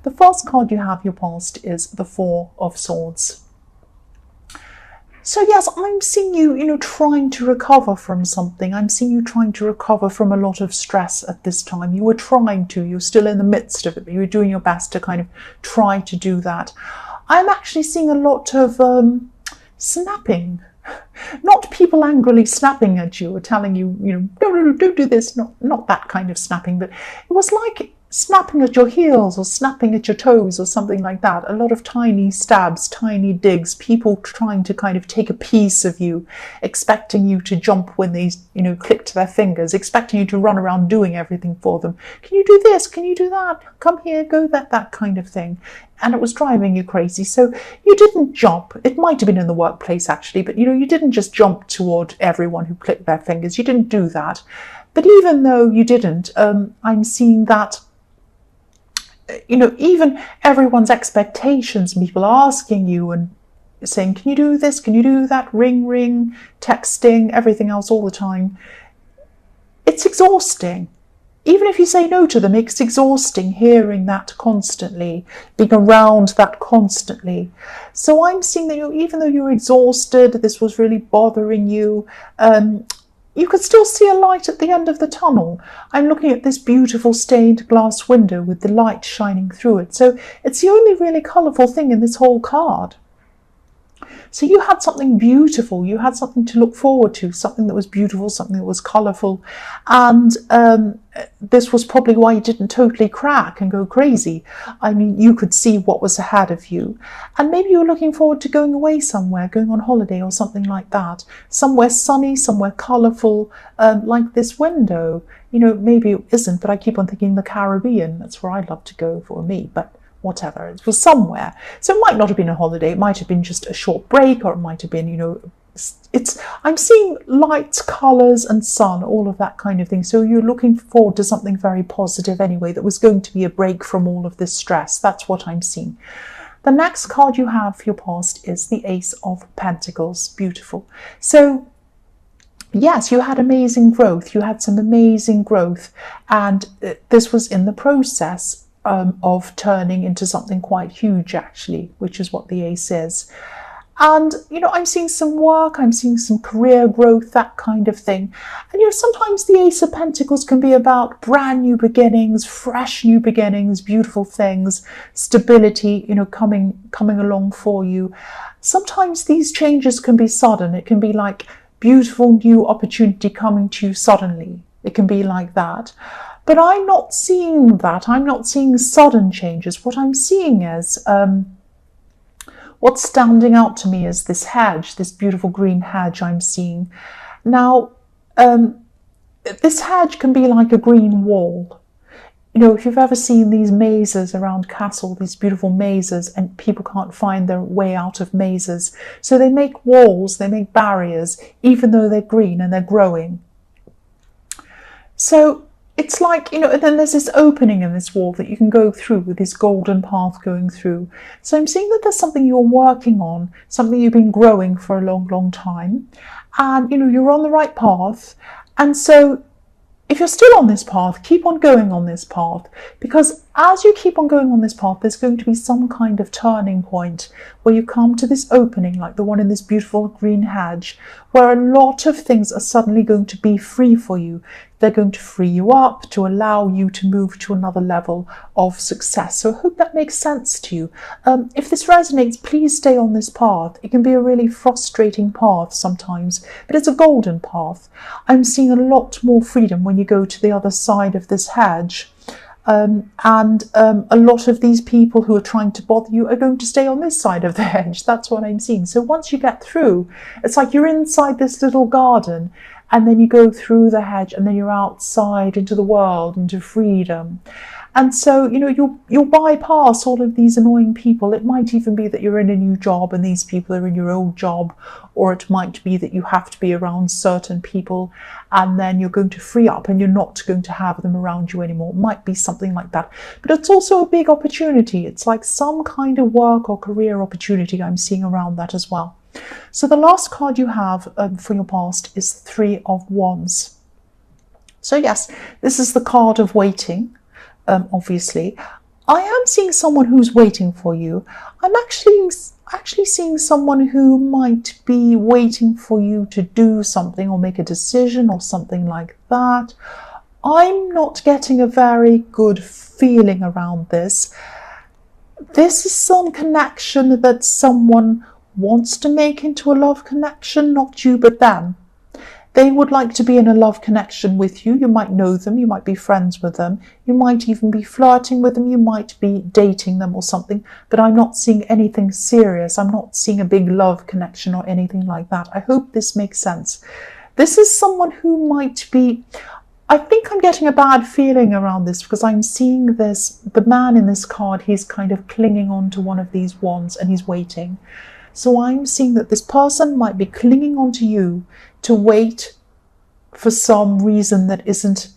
The first card you have, your past, is the Four of Swords. So yes, I'm seeing you, trying to recover from something. I'm seeing you trying to recover from a lot of stress at this time. You were trying to, you're still in the midst of it, but you were doing your best to kind of try to do that. I'm actually seeing a lot of snapping. Not people angrily snapping at you or telling you, don't do this, not that kind of snapping, but it was like snapping at your heels or snapping at your toes or something like that. A lot of tiny stabs, tiny digs, people trying to kind of take a piece of you, expecting you to jump when they, clicked their fingers, expecting you to run around doing everything for them. Can you do this? Can you do that? Come here, go that kind of thing. And it was driving you crazy. So you didn't jump. It might have been in the workplace actually, but you didn't just jump toward everyone who clicked their fingers. You didn't do that. But even though you didn't, I'm seeing that even everyone's expectations, people asking you and saying, can you do this? Can you do that? Ring, texting, everything else all the time. It's exhausting. Even if you say no to them, it's exhausting hearing that constantly, being around that constantly. So I'm seeing that even though you're exhausted, this was really bothering you, you could still see a light at the end of the tunnel. I'm looking at this beautiful stained glass window with the light shining through it. So it's the only really colourful thing in this whole card. So you had something beautiful, you had something to look forward to, something that was beautiful, something that was colourful. And this was probably why you didn't totally crack and go crazy. I mean, you could see what was ahead of you. And maybe you were looking forward to going away somewhere, going on holiday or something like that. Somewhere sunny, somewhere colourful, like this window. Maybe it isn't, but I keep on thinking the Caribbean. That's where I'd love to go for me, but whatever, it was somewhere. So it might not have been a holiday, it might have been just a short break, or it might have been, I'm seeing lights, colours and sun, all of that kind of thing. So you're looking forward to something very positive anyway, that was going to be a break from all of this stress. That's what I'm seeing. The next card you have for your past is the Ace of Pentacles. Beautiful. So yes, you had amazing growth, you had some amazing growth, and this was in the process of turning into something quite huge actually, which is what the Ace is. And I'm seeing some work, I'm seeing some career growth, that kind of thing. And sometimes the Ace of Pentacles can be about brand new beginnings, fresh new beginnings, beautiful things, stability, coming along for you. Sometimes these changes can be sudden. It can be like beautiful new opportunity coming to you suddenly. It can be like that. But I'm not seeing that. I'm not seeing sudden changes. What I'm seeing is, what's standing out to me is this hedge, this beautiful green hedge I'm seeing. Now, this hedge can be like a green wall. If you've ever seen these mazes around castle, these beautiful mazes, and people can't find their way out of mazes. So they make walls, they make barriers, even though they're green and they're growing. So it's like, and then there's this opening in this wall that you can go through with this golden path going through. So I'm seeing that there's something you're working on, something you've been growing for a long, long time. And, you're on the right path. And so if you're still on this path, keep on going on this path, because as you keep on going on this path, there's going to be some kind of turning point where you come to this opening, like the one in this beautiful green hedge, where a lot of things are suddenly going to be free for you. They're going to free you up to allow you to move to another level of success. So I hope that makes sense to you. If this resonates, please stay on this path. It can be a really frustrating path sometimes, but it's a golden path. I'm seeing a lot more freedom when you go to the other side of this hedge. A lot of these people who are trying to bother you are going to stay on this side of the hedge. That's what I'm seeing. So once you get through, it's like you're inside this little garden, and then you go through the hedge, and then you're outside into the world, into freedom. And so, you'll bypass all of these annoying people. It might even be that you're in a new job and these people are in your old job, or it might be that you have to be around certain people and then you're going to free up and you're not going to have them around you anymore. It might be something like that. But it's also a big opportunity. It's like some kind of work or career opportunity I'm seeing around that as well. So the last card you have for your past is Three of Wands. So yes, this is the card of waiting. Obviously, I am seeing someone who's waiting for you. I'm actually seeing someone who might be waiting for you to do something or make a decision or something like that. I'm not getting a very good feeling around this. This is some connection that someone wants to make into a love connection, not you but them. They would like to be in a love connection with you. You might know them, you might be friends with them, you might even be flirting with them, you might be dating them or something, but I'm not seeing anything serious. I'm not seeing a big love connection or anything like that. I hope this makes sense. This is someone who might be, I think I'm getting a bad feeling around this because I'm seeing this, the man in this card, he's kind of clinging on to one of these wands and he's waiting. So I'm seeing that this person might be clinging on to you to wait for some reason that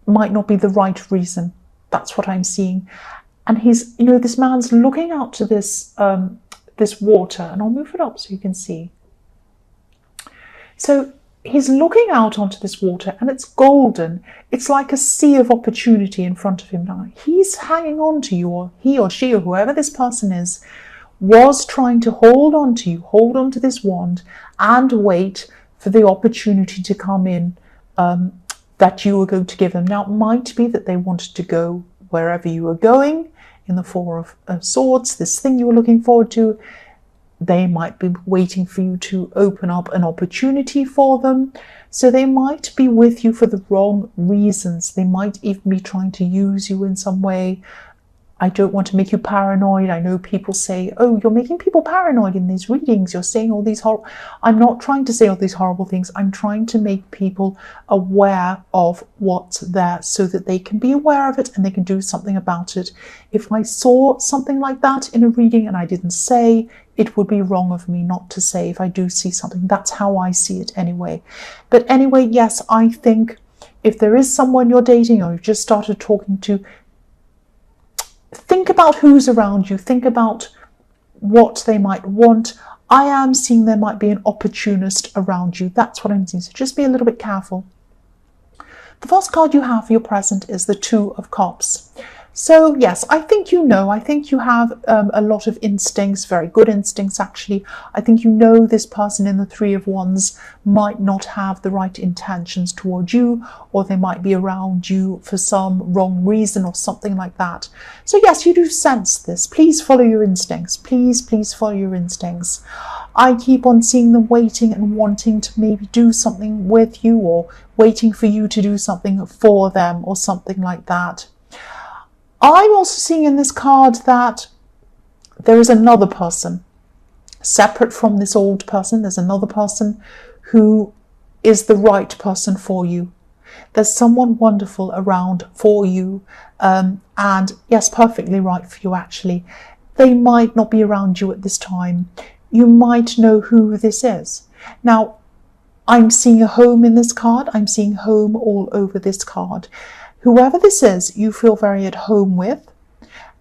might not be the right reason. That's what I'm seeing. And he's, this man's looking out to this, this water, and I'll move it up so you can see. So he's looking out onto this water and it's golden. It's like a sea of opportunity in front of him now. He's hanging on to you, or he or she or whoever this person is, was trying to hold on to you, hold on to this wand and wait for the opportunity to come in that you were going to give them. Now, it might be that they wanted to go wherever you were going in the Four of Swords, this thing you were looking forward to. They might be waiting for you to open up an opportunity for them. So they might be with you for the wrong reasons. They might even be trying to use you in some way. I don't want to make you paranoid. I know people say, oh, you're making people paranoid in these readings. You're saying all these horrible... I'm not trying to say all these horrible things. I'm trying to make people aware of what's there so that they can be aware of it and they can do something about it. If I saw something like that in a reading and I didn't say, it would be wrong of me not to say if I do see something. That's how I see it anyway. But anyway, yes, I think if there is someone you're dating or you've just started talking to, think about who's around you. Think about what they might want. I am seeing there might be an opportunist around you. That's what I'm seeing. So just be a little bit careful. The first card you have for your present is the Two of Cups. So yes, I think you have a lot of instincts, very good instincts actually. I think this person in the Three of Wands might not have the right intentions towards you, or they might be around you for some wrong reason or something like that. So yes, you do sense this. Please follow your instincts. Please follow your instincts. I keep on seeing them waiting and wanting to maybe do something with you, or waiting for you to do something for them or something like that. I'm also seeing in this card that there is another person separate from this old person. There's another person who is the right person for you. There's someone wonderful around for you, and yes, perfectly right for you actually. They might not be around you at this time. You might know who this is. Now, I'm seeing a home in this card. I'm seeing home all over this card. Whoever this is, you feel very at home with.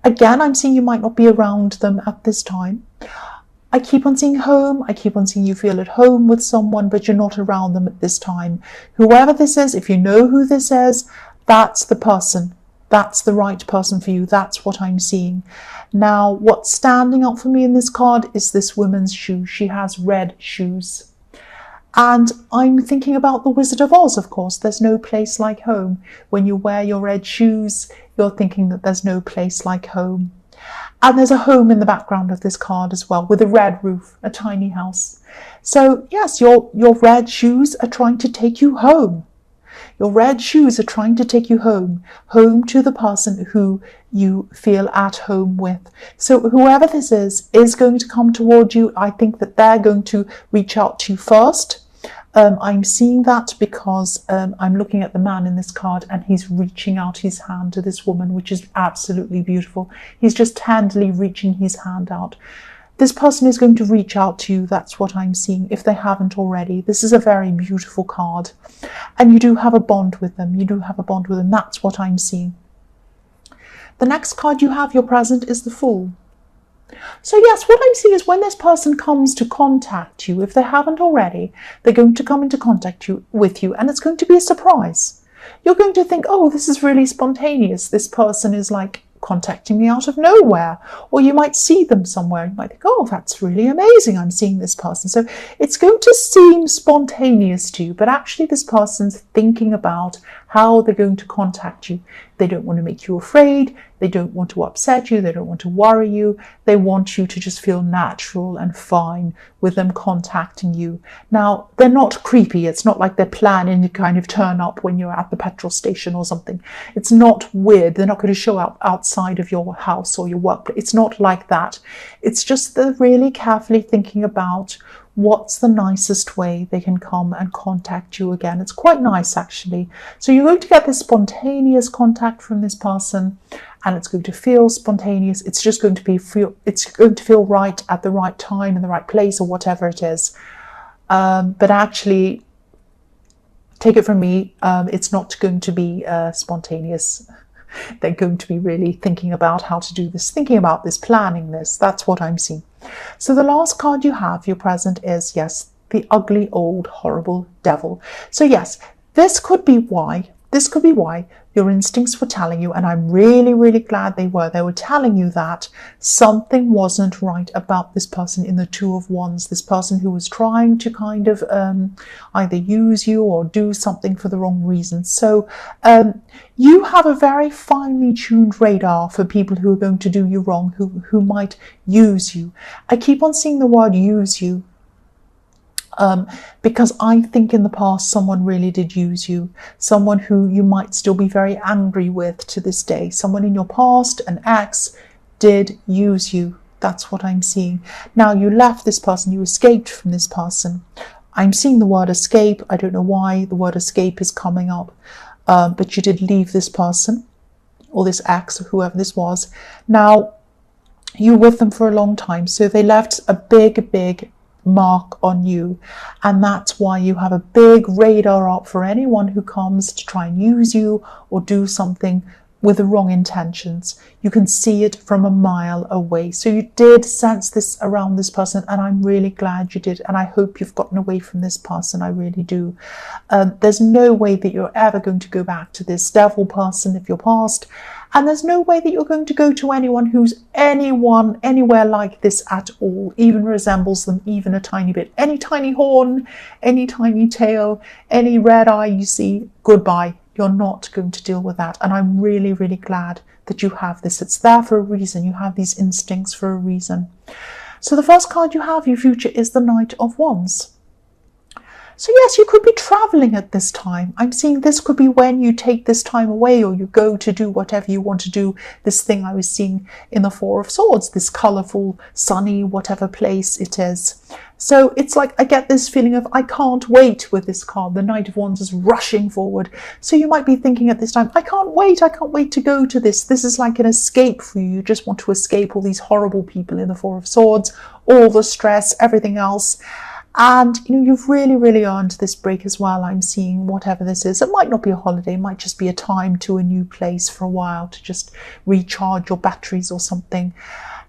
Again, I'm seeing you might not be around them at this time. I keep on seeing home. I keep on seeing you feel at home with someone, but you're not around them at this time. Whoever this is, if you know who this is, that's the person. That's the right person for you. That's what I'm seeing. Now, what's standing out for me in this card is this woman's shoe. She has red shoes. And I'm thinking about the Wizard of Oz, of course. There's no place like home. When you wear your red shoes, you're thinking that there's no place like home. And there's a home in the background of this card as well, with a red roof, a tiny house. So yes, your red shoes are trying to take you home. Your red shoes are trying to take you home to the person who you feel at home with. So whoever this is going to come toward you. I think that they're going to reach out to you first. I'm seeing that because I'm looking at the man in this card and he's reaching out his hand to this woman, which is absolutely beautiful. He's just tenderly reaching his hand out. This person is going to reach out to you. That's what I'm seeing, if they haven't already. This is a very beautiful card. And you do have a bond with them. You do have a bond with them. That's what I'm seeing. The next card you have, your present, is the Fool. So yes, what I'm seeing is when this person comes to contact you, if they haven't already, they're going to come into contact with you, and it's going to be a surprise. You're going to think, oh, this is really spontaneous. This person is like contacting me out of nowhere. Or you might see them somewhere. You might think, oh, that's really amazing. I'm seeing this person. So it's going to seem spontaneous to you, but actually this person's thinking about how they're going to contact you. They don't want to make you afraid. They don't want to upset you. They don't want to worry you. They want you to just feel natural and fine with them contacting you. Now, they're not creepy. It's not like they're planning to kind of turn up when you're at the petrol station or something. It's not weird. They're not going to show up outside of your house or your workplace. It's not like that. It's just they're really carefully thinking about what's the nicest way they can come and contact you again. It's quite nice, actually. So you're going to get this spontaneous contact from this person, and it's going to feel spontaneous. It's just going to feel right at the right time in the right place, or whatever it is. But actually, take it from me, it's not going to be spontaneous. They're going to be really thinking about how to do this, thinking about this, planning this. That's what I'm seeing. So the last card you have, your present, is, yes, the ugly, old, horrible devil. So yes, this could be why your instincts were telling you, and I'm really, really glad they were telling you that something wasn't right about this person in the Two of Wands, this person who was trying to kind of either use you or do something for the wrong reasons. So you have a very finely tuned radar for people who are going to do you wrong, who might use you. I keep on seeing the word use you. Because I think in the past someone really did use you, someone who you might still be very angry with to this day. Someone in your past, an ex, did use you. That's what I'm seeing. Now you left this person, you escaped from this person. I'm seeing the word escape. I don't know why the word escape is coming up, but you did leave this person, or this ex, or whoever this was. Now you were with them for a long time, so they left a big mark on you, and that's why you have a big radar up for anyone who comes to try and use you or do something with the wrong intentions. You can see it from a mile away. So you did sense this around this person, and I'm really glad you did, and I hope you've gotten away from this person. I really do. There's no way that you're ever going to go back to this devil person of your past, and there's no way that you're going to go to anyone who's anywhere like this at all, even resembles them even a tiny bit. Any tiny horn, any tiny tail, any red eye you see, goodbye. You're not going to deal with that. And I'm really, really glad that you have this. It's there for a reason. You have these instincts for a reason. So the first card you have, your future, is the Knight of Wands. So yes, you could be traveling at this time. I'm seeing this could be when you take this time away, or you go to do whatever you want to do. This thing I was seeing in the Four of Swords, this colourful, sunny, whatever place it is. So it's like I get this feeling of I can't wait with this card. The Knight of Wands is rushing forward. So you might be thinking at this time, I can't wait to go to this. This is like an escape for you. You just want to escape all these horrible people in the Four of Swords, all the stress, everything else. And you've really, really earned this break as well. I'm seeing whatever this is. It might not be a holiday. It might just be a time to a new place for a while to just recharge your batteries or something.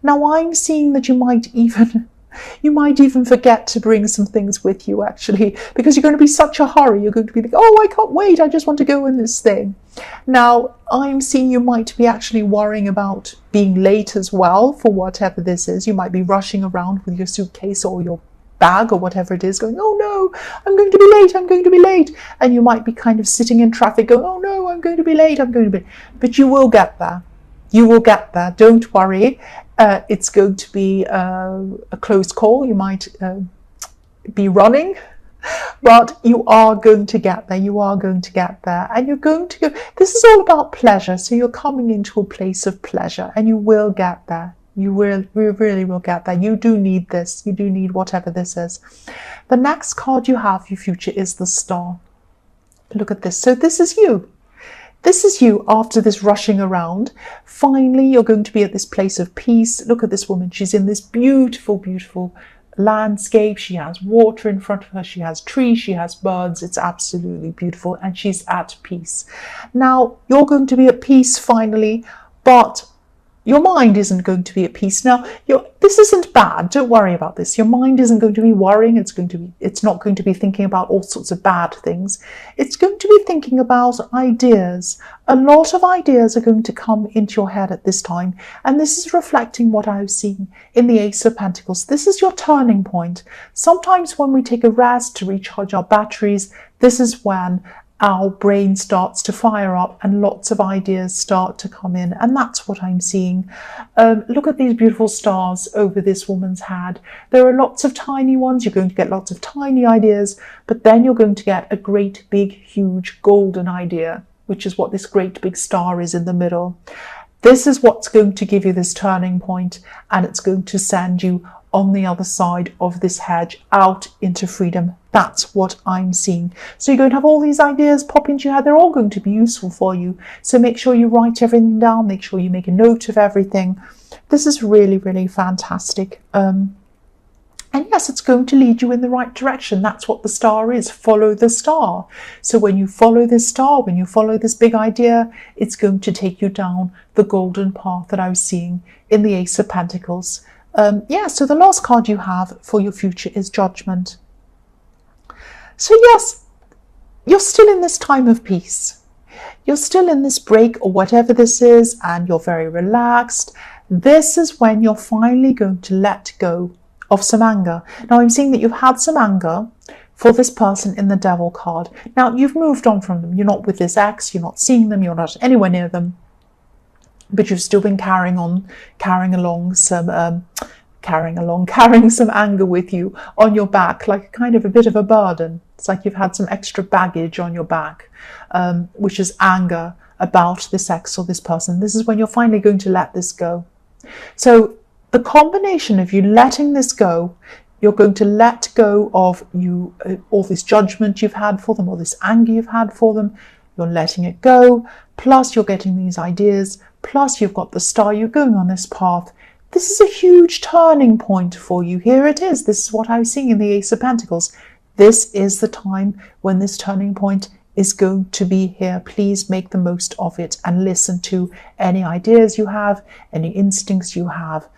Now I'm seeing that you might even forget to bring some things with you, actually, because you're going to be such a hurry. You're going to be like, oh, I can't wait. I just want to go in this thing. Now I'm seeing you might be actually worrying about being late as well for whatever this is. You might be rushing around with your suitcase or your bag or whatever it is, going, oh no, I'm going to be late. And you might be kind of sitting in traffic going, oh no, I'm going to be late. But you will get there. Don't worry. It's going to be a close call. You might be running, but you are going to get there. And you're going to go. This is all about pleasure. So you're coming into a place of pleasure, and you will get there. You really will get there. You do need this. You do need whatever this is. The next card you have, your future, is the Star. Look at this. So this is you. This is you after this rushing around. Finally, you're going to be at this place of peace. Look at this woman. She's in this beautiful, beautiful landscape. She has water in front of her. She has trees. She has birds. It's absolutely beautiful. And she's at peace. Now, you're going to be at peace finally, but your mind isn't going to be at peace. Now, this isn't bad. Don't worry about this. Your mind isn't going to be worrying. It's not going to be thinking about all sorts of bad things. It's going to be thinking about ideas. A lot of ideas are going to come into your head at this time. And this is reflecting what I've seen in the Ace of Pentacles. This is your turning point. Sometimes when we take a rest to recharge our batteries, this is when our brain starts to fire up and lots of ideas start to come in, and that's what I'm seeing. Look at these beautiful stars over this woman's head. There are lots of tiny ones. You're going to get lots of tiny ideas, but then you're going to get a great big huge golden idea, which is what this great big star is in the middle. This is what's going to give you this turning point, and it's going to send you on the other side of this hedge out into freedom. That's what I'm seeing. So you're going to have all these ideas pop into your head. They're all going to be useful for you. So make sure you write everything down. Make sure you make a note of everything. This is really, really fantastic. And yes, it's going to lead you in the right direction. That's what the star is. Follow the star. So when you follow this star, when you follow this big idea, it's going to take you down the golden path that I was seeing in the Ace of Pentacles. So the last card you have for your future is Judgment. So yes, you're still in this time of peace. You're still in this break or whatever this is, and you're very relaxed. This is when you're finally going to let go of some anger. Now I'm seeing that you've had some anger for this person in the Devil card. Now you've moved on from them. You're not with this ex, you're not seeing them, you're not anywhere near them. But you've still been carrying some anger with you on your back, like kind of a bit of a burden. It's like you've had some extra baggage on your back, which is anger about this ex or this person. This is when you're finally going to let this go. So the combination of you letting this go, you're going to let go of all this judgment you've had for them, or this anger you've had for them. You're letting it go, plus you're getting these ideas, plus you've got the star, you're going on this path. This is a huge turning point for you. Here it is. This is what I was seeing in the Ace of Pentacles. This is the time when this turning point is going to be here. Please make the most of it and listen to any ideas you have, any instincts you have.